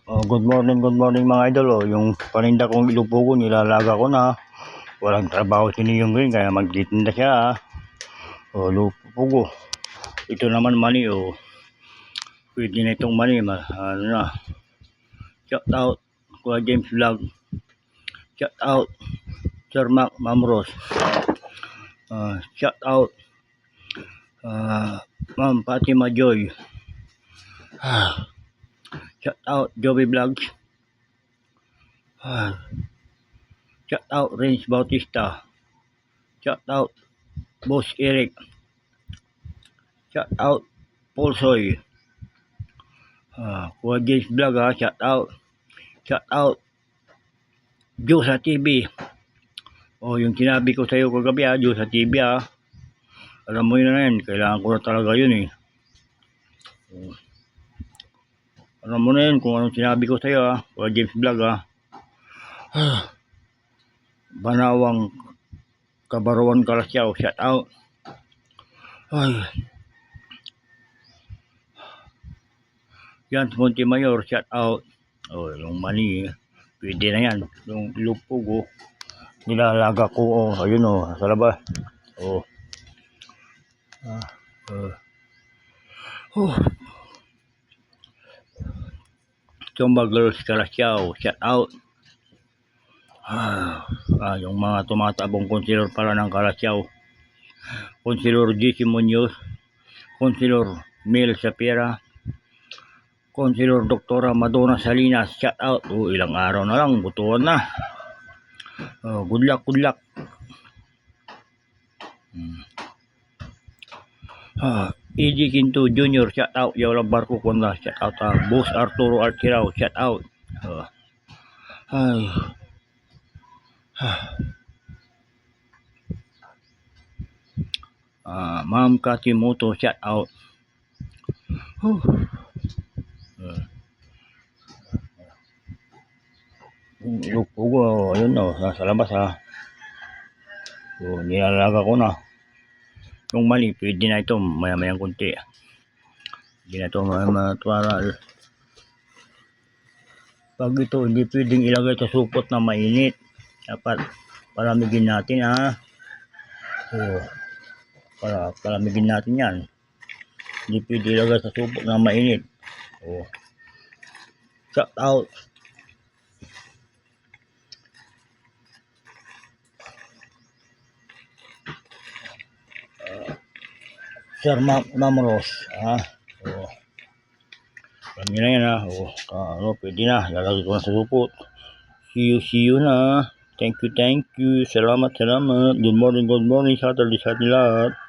Oh, good morning mga idol. Oh, yung paninda kong ilupugo, nilalaga ko na. Walang trabaho si Niyong Green, kaya magtitinda siya. Oh, lupugo. Ito naman mani, oh. Pwede na itong mani, ano na. Shout out, Kuya James Vlog. Shout out, Sir Mac Mamros. Shout out, Ma'am Fatima Joy. Shout out, Joey Vlogs. Shout out, Renz Bautista. Shout out, Boss Eric. Shout out, Paul Soy. Kuya James Vlog, shout out. Shout out, Diyosa TV. Yung sinabi ko sa iyo kagabi, Diyosa TV. Alam mo yun na yan, kailangan ko na talaga yun eh. Alam mo na yun kung anong sinabi ko sa iyo, Kuya James Vlog. Banawang Kabaruan Kalasyaw, shout out. Yan, Montemayor, shout out. Yung mani, pwede na yan. Yung lupugo, nilalaga ko, ayun sa labas. Chomba Girls Kalasyaw, shout out. Yung mga tumatabong konsilor pala ng Kalasyaw. Konsilor JC Munoz, Konsilor Mel Sapira, Konsilor Doktora Madonna Salinas, shout out. Ilang araw na lang, butuan na. Good luck, good luck. EJ Quinto Jr., shout out. Yawalang Barko Konda, shout out. Boss Arturo Archirao, shout out. Ma'am Katimoto, shout out. Lupugo, ayun nasa labas nilalaga ko na. Yung mali, pwede na ito maya-mayang kunti. Hindi na ito matuwaral. Pag ito, hindi pwedeng ilagay sa supot na mainit. Dapat palamigin natin palamigin natin yan. Hindi pwede ilagay sa supot na mainit. Shout out. Sir Mamros, kami na yan pwede na, lalagay ko na sa supot. See you na. Thank you. Salamat. Good morning sa atin lahat.